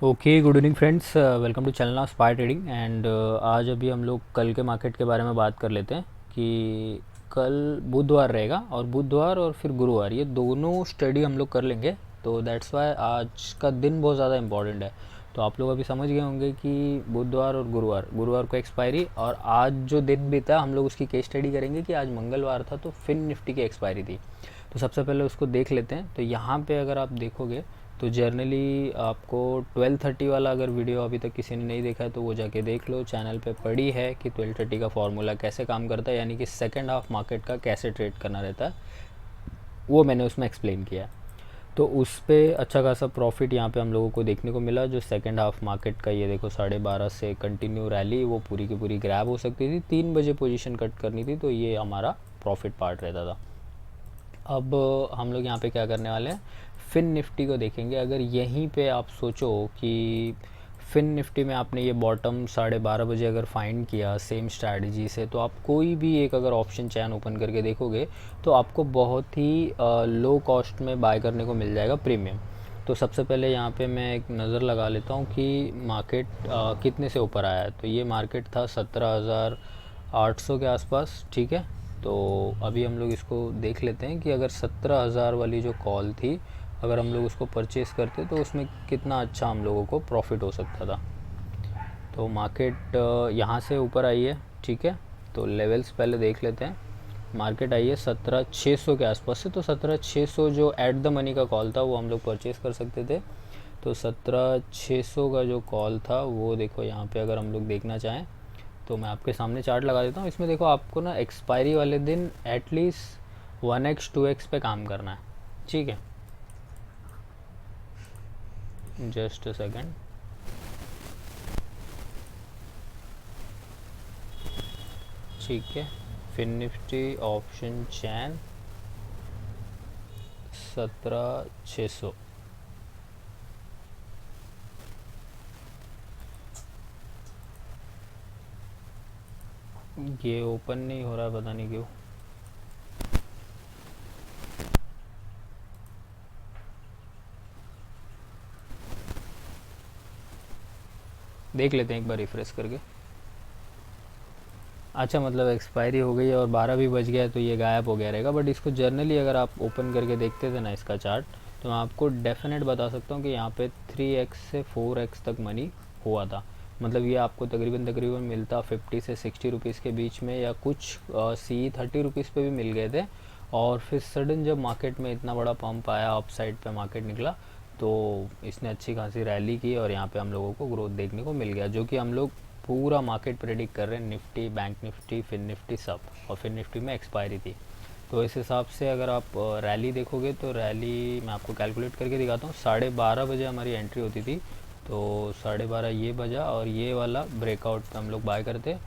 Okay, good evening friends, welcome to channel Spy Trading. And आज अभी हम लोग कल के मार्केट के बारे में बात कर लेते हैं कि कल बुधवार रहेगा और बुधवार और फिर गुरुवार ये दोनों स्टडी हम लोग कर लेंगे। तो दैट्स वाई आज का दिन बहुत ज़्यादा इंपॉर्टेंट है। तो आप लोग अभी समझ गए होंगे कि बुधवार और गुरुवार को एक्सपायरी, और आज जो दिन बीता हम लोग उसकी केस स्टडी करेंगे कि आज मंगलवार था तो फिन निफ्टी की एक्सपायरी थी। तो सबसे पहले उसको देख लेते हैं। तो यहाँ पे अगर आप देखोगे तो जर्नली आपको 12:30 वाला अगर वीडियो अभी तक किसी ने नहीं देखा है तो वो जाके देख लो। चैनल पे पड़ी है कि 12:30 का फार्मूला कैसे काम करता है, यानी कि सेकंड हाफ मार्केट का कैसे ट्रेड करना रहता है, वो मैंने उसमें एक्सप्लेन किया है। तो उस पर अच्छा खासा प्रॉफिट यहाँ पे हम लोगों को देखने को मिला। जो सेकंड हाफ मार्केट का ये देखो 12:30 से कंटिन्यू रैली, वो पूरी की पूरी ग्रैब हो सकती थी। 3 बजे पोजीशन कट करनी थी, तो ये हमारा प्रॉफिट पार्ट रहता था। अब हम लोग यहाँ पे क्या करने वाले हैं, फिन निफ्टी को देखेंगे। अगर यहीं पे आप सोचो कि फिन निफ्टी में आपने ये बॉटम 12:30 बजे अगर फाइंड किया सेम स्ट्रैटेजी से, तो आप कोई भी एक अगर ऑप्शन चैन ओपन करके देखोगे तो आपको बहुत ही लो कॉस्ट में बाय करने को मिल जाएगा प्रीमियम। तो सबसे पहले यहाँ पे मैं एक नज़र लगा लेता हूँ कि मार्केट कितने से ऊपर आया है। तो ये मार्केट था 17,800 के आसपास, ठीक है। तो अभी हम लोग इसको देख लेते हैं कि अगर 17,000 वाली जो कॉल थी, अगर हम लोग उसको परचेज़ करते तो उसमें कितना अच्छा हम लोगों को प्रॉफिट हो सकता था। तो मार्केट यहाँ से ऊपर आई है, ठीक है। तो लेवल्स पहले देख लेते हैं। मार्केट आई है 17,600 के आसपास से, तो 17,600 जो एट द मनी का कॉल था वो हम लोग परचेज़ कर सकते थे। तो 17,600 का जो कॉल था वो देखो यहाँ पे अगर हम लोग देखना चाहें तो मैं आपके सामने चार्ट लगा देता हूँ। इसमें देखो आपको ना एक्सपायरी वाले दिन एटलीस्ट 1x 2x पे काम करना है, ठीक है। Just a second. ठीक है, फिन निफ्टी ऑप्शन चैन 17,600। ये ओपन नहीं हो रहा है, पता नहीं क्यों। देख लेते हैं एक बार रिफ्रेश करके। अच्छा, मतलब एक्सपायरी हो गई है और 12 भी बज गया है तो ये गायब हो गया रहेगा। बट इसको जर्नली अगर आप ओपन करके देखते थे ना इसका चार्ट, तो मैं आपको डेफिनेट बता सकता हूँ कि यहाँ पे 3x से 4x तक मनी हुआ था। मतलब ये आपको तकरीबन तकरीबन मिलता 50 से 60 रुपीज़ के बीच में, या कुछ सी 30 रुपीज़ पे भी मिल गए थे। और फिर सडन जब मार्केट में इतना बड़ा पंप आया, अप साइड पे मार्केट निकला, तो इसने अच्छी खासी रैली की और यहाँ पे हम लोगों को ग्रोथ देखने को मिल गया, जो कि हम लोग पूरा मार्केट प्रेडिक्ट कर रहे हैं। निफ्टी, बैंक निफ्टी, फिन निफ्टी सब, और फिन निफ्टी में एक्सपायरी थी। तो इस हिसाब से अगर आप रैली देखोगे तो रैली मैं आपको कैलकुलेट करके दिखाता हूँ। 12:30 बजे हमारी एंट्री होती थी, तो 12:30 ये बजा और ये वाला ब्रेकआउट पे हम लोग बाय करते।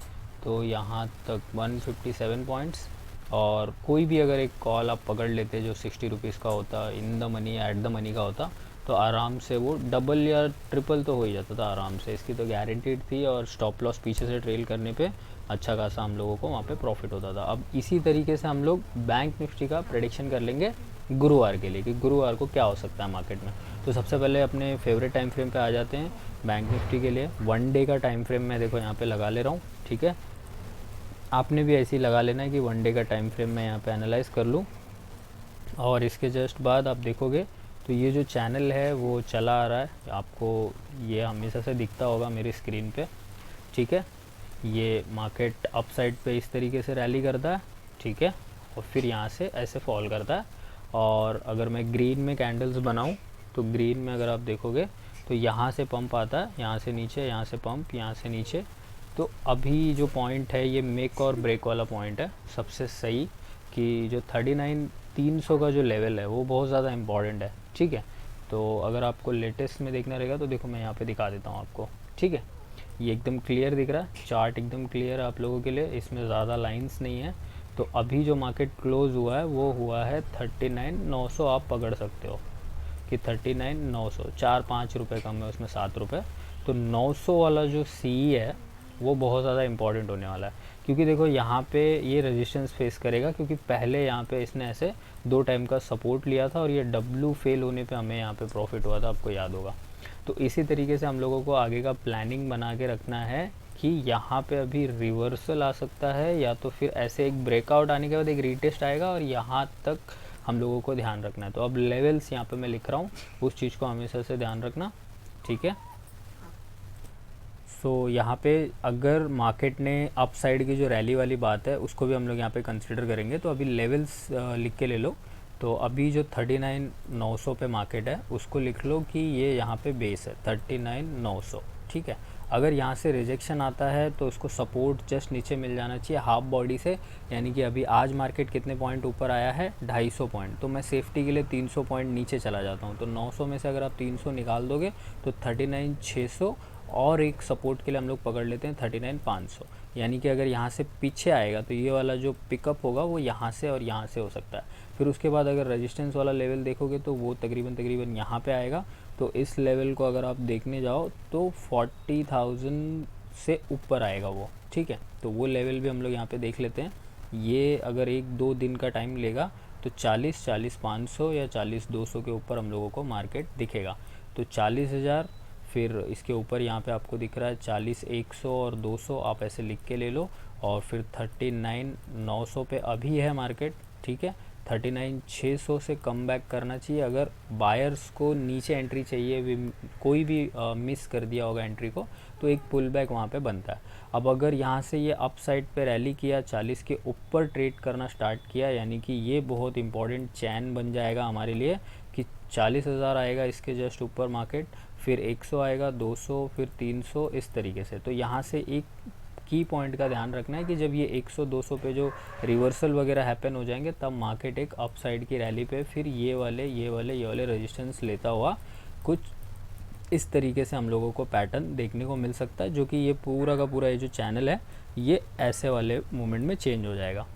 तो यहाँ तक 157 पॉइंट्स, और कोई भी अगर एक कॉल आप पकड़ लेते जो 60 रुपीज़ का होता, in the money, at the money का होता, तो आराम से वो डबल या ट्रिपल तो हो ही जाता था आराम से। इसकी तो गारंटीड थी, और स्टॉप लॉस पीछे से ट्रेल करने पे अच्छा खासा हम लोगों को वहाँ पे प्रॉफिट होता था। अब इसी तरीके से हम लोग बैंक निफ्टी का प्रेडिक्शन कर लेंगे गुरुवार के लिए कि गुरुवार को क्या हो सकता है मार्केट में। तो सबसे पहले अपने फेवरेट टाइम फ्रेम पे आ जाते हैं। बैंक निफ्टी के लिए 1 डे का टाइम फ्रेम मैं देखो यहाँ पे लगा ले रहा हूँ, ठीक है। आपने भी ऐसे ही लगा लेना है कि 1 डे का टाइम फ्रेम मैं यहाँ पे एनालाइज़ कर लूँ। और इसके जस्ट बाद आप देखोगे तो ये जो चैनल है वो चला आ रहा है, आपको ये हमेशा से दिखता होगा मेरी स्क्रीन पे, ठीक है। ये मार्केट अप साइड पे इस तरीके से रैली करता है, ठीक है, और फिर यहाँ से ऐसे फॉल करता है। और अगर मैं ग्रीन में कैंडल्स बनाऊँ तो ग्रीन में अगर आप देखोगे तो यहाँ से पंप आता है, यहाँ से नीचे, यहाँ से पंप, यहाँ से नीचे। तो अभी जो पॉइंट है ये मेक और ब्रेक वाला पॉइंट है सबसे सही, कि जो 39,300 का जो लेवल है वो बहुत ज़्यादा इम्पॉर्टेंट है, ठीक है। तो अगर आपको लेटेस्ट में देखना रहेगा तो देखो मैं यहाँ पे दिखा देता हूँ आपको, ठीक है। ये एकदम क्लियर दिख रहा है, चार्ट एकदम क्लियर है आप लोगों के लिए, इसमें ज़्यादा लाइंस नहीं है। तो अभी जो मार्केट क्लोज हुआ है वो हुआ है 39,900, आप पकड़ सकते हो कि 39,900, 4-5 रुपये कम है उसमें, 7 रुपये। तो 900 वाला जो सी है वो बहुत ज़्यादा इंपॉर्टेंट होने वाला है, क्योंकि देखो यहाँ पे ये रेजिस्टेंस फेस करेगा, क्योंकि पहले यहाँ पे इसने ऐसे 2 टाइम का सपोर्ट लिया था और ये डब्लू फेल होने पे हमें यहाँ पे प्रॉफिट हुआ था, आपको याद होगा। तो इसी तरीके से हम लोगों को आगे का प्लानिंग बना के रखना है कि यहाँ पे अभी रिवर्सल आ सकता है या तो फिर ऐसे एक ब्रेकआउट आने के बाद एक रीटेस्ट आएगा और यहाँ तक हम लोगों को ध्यान रखना है। तो अब लेवल्स यहाँ पे मैं लिख रहा हूँ, उस चीज़ को हमेशा से ध्यान रखना, ठीक है। सो यहाँ पे अगर मार्केट ने अप साइड की जो रैली वाली बात है उसको भी हम लोग यहाँ पे कंसिडर करेंगे। तो अभी लेवल्स लिख के ले लो। तो अभी जो 39,900 पे मार्केट है उसको लिख लो कि ये यहाँ पे बेस है 39,900, ठीक है। अगर यहाँ से रिजेक्शन आता है तो उसको सपोर्ट जस्ट नीचे मिल जाना चाहिए हाफ बॉडी से, यानी कि अभी आज मार्केट कितने पॉइंट ऊपर आया है 250 पॉइंट, तो मैं सेफ्टी के लिए 300 पॉइंट नीचे चला जाता हूँ। तो 900 में से अगर आप 300 निकाल दोगे तो 39,600 और एक सपोर्ट के लिए हम लोग पकड़ लेते हैं 39,500, यानी कि अगर यहाँ से पीछे आएगा तो ये वाला जो पिकअप होगा वो यहाँ से और यहाँ से हो सकता है। फिर उसके बाद अगर रेजिस्टेंस वाला लेवल देखोगे तो वो तकरीबन यहाँ पे आएगा। तो इस लेवल को अगर आप देखने जाओ तो 40,000 से ऊपर आएगा वो, ठीक है। तो वो लेवल भी हम लोग यहाँ पे देख लेते हैं। ये अगर 1-2 दिन का टाइम लेगा तो 40,500 या 40,200 के ऊपर हम लोगों को मार्केट दिखेगा। तो 40,000, फिर इसके ऊपर यहाँ पे आपको दिख रहा है 40,100 और 200, आप ऐसे लिख के ले लो। और फिर 39,900 पे अभी है मार्केट, ठीक है। 39,600 से कम बैक करना चाहिए। अगर बायर्स को नीचे एंट्री चाहिए, कोई भी मिस कर दिया होगा एंट्री को, तो एक पुल बैक वहाँ पे बनता है। अब अगर यहाँ से ये अप साइड पे रैली किया, 40 के ऊपर ट्रेड करना स्टार्ट किया, यानी कि ये बहुत इंपॉर्टेंट चैन बन जाएगा हमारे लिए कि 40,000 आएगा इसके जस्ट ऊपर मार्केट, फिर 100 आएगा, 200, फिर 300, इस तरीके से। तो यहाँ से एक की पॉइंट का ध्यान रखना है कि जब ये 100-200 पे जो रिवर्सल वगैरह हैपन हो जाएंगे तब मार्केट एक अप साइड की रैली पे फिर ये वाले रेजिस्टेंस लेता हुआ कुछ इस तरीके से हम लोगों को पैटर्न देखने को मिल सकता है, जो कि ये पूरा का पूरा ये जो चैनल है ये ऐसे वाले मूवमेंट में चेंज हो जाएगा।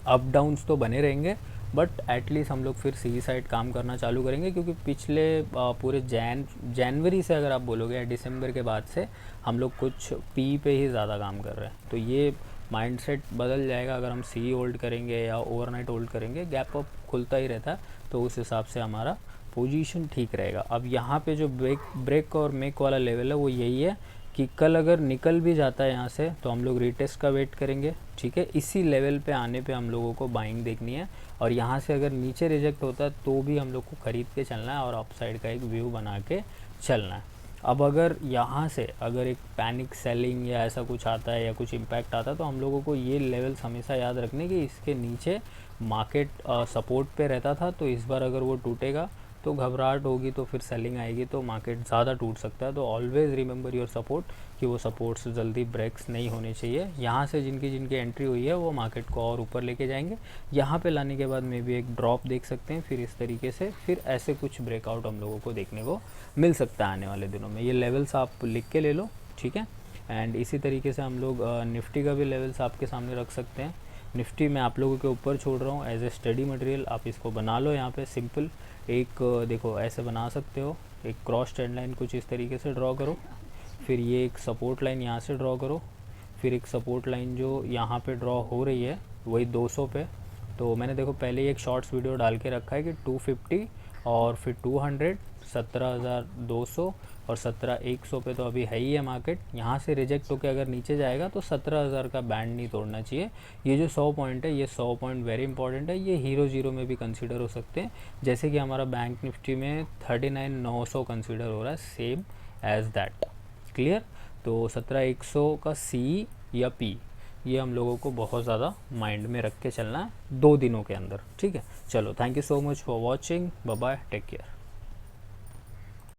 अप डाउन्स तो बने रहेंगे बट एटलीस्ट हम लोग फिर सी साइड काम करना चालू करेंगे, क्योंकि पिछले पूरे जनवरी से अगर आप बोलोगे या दिसंबर के बाद से हम लोग कुछ पी पे ही ज़्यादा काम कर रहे हैं। तो ये माइंडसेट बदल जाएगा अगर हम सी होल्ड करेंगे या ओवरनाइट होल्ड करेंगे, गैप अप खुलता ही रहता है, तो उस हिसाब से हमारा पोजीशन ठीक रहेगा। अब यहाँ पे जो ब्रेक और मेक वाला लेवल है वो यही है कि कल अगर निकल भी जाता है यहाँ से तो हम लोग रीटेस्ट का वेट करेंगे, ठीक है। इसी लेवल पे आने पे हम लोगों को बाइंग देखनी है, और यहाँ से अगर नीचे रिजेक्ट होता है तो भी हम लोग को ख़रीद के चलना है और अपसाइड का एक व्यू बना के चलना है। अब अगर यहाँ से अगर एक पैनिक सेलिंग या ऐसा कुछ आता है या कुछ इम्पैक्ट आता है तो हम लोगों को ये लेवल्स हमेशा याद रखने कि इसके नीचे मार्केट सपोर्ट पे रहता था, तो इस बार अगर वो टूटेगा तो घबराहट होगी, तो फिर सेलिंग आएगी तो मार्केट ज़्यादा टूट सकता है। तो ऑलवेज़ रिमेंबर योर सपोर्ट कि वो सपोर्ट से जल्दी ब्रेक्स नहीं होने चाहिए। यहाँ से जिनकी एंट्री हुई है वो मार्केट को और ऊपर लेके जाएंगे। यहाँ पे लाने के बाद में भी एक ड्रॉप देख सकते हैं, फिर इस तरीके से फिर ऐसे कुछ ब्रेकआउट हम लोगों को देखने को मिल सकता है आने वाले दिनों में। ये लेवल्स आप लिख के ले लो, ठीक है। एंड इसी तरीके से हम लोग निफ्टी का भी लेवल्स आपके सामने रख सकते हैं। निफ्टी मैं आप लोगों के ऊपर छोड़ रहा हूँ एज ए स्टडी मटेरियल, आप इसको बना लो। यहाँ पे सिंपल एक देखो ऐसे बना सकते हो, एक क्रॉस ट्रेंड लाइन कुछ इस तरीके से ड्रॉ करो, फिर ये एक सपोर्ट लाइन यहाँ से ड्रॉ करो, फिर एक सपोर्ट लाइन जो यहाँ पे ड्रॉ हो रही है वही 200 पे। तो मैंने देखो पहले ही एक शॉर्ट्स वीडियो डाल के रखा है कि 250 और फिर 200, 17,200 और 17,100 पे तो अभी है ही है मार्केट। यहाँ से रिजेक्ट होकर अगर नीचे जाएगा तो 17,000 का बैंड नहीं तोड़ना चाहिए। ये जो 100 पॉइंट है, ये 100 पॉइंट वेरी इंपॉर्टेंट है। ये हीरो जीरो में भी कंसीडर हो सकते हैं, जैसे कि हमारा बैंक निफ्टी में 39,900 कंसीडर हो रहा है, सेम एज दैट। क्लियर? तो 17,100 का सी या पी ये हम लोगों को बहुत ज़्यादा माइंड में रख के चलना है 2 दिनों के अंदर, ठीक है। चलो, thank you so much for watching, bye bye, take care.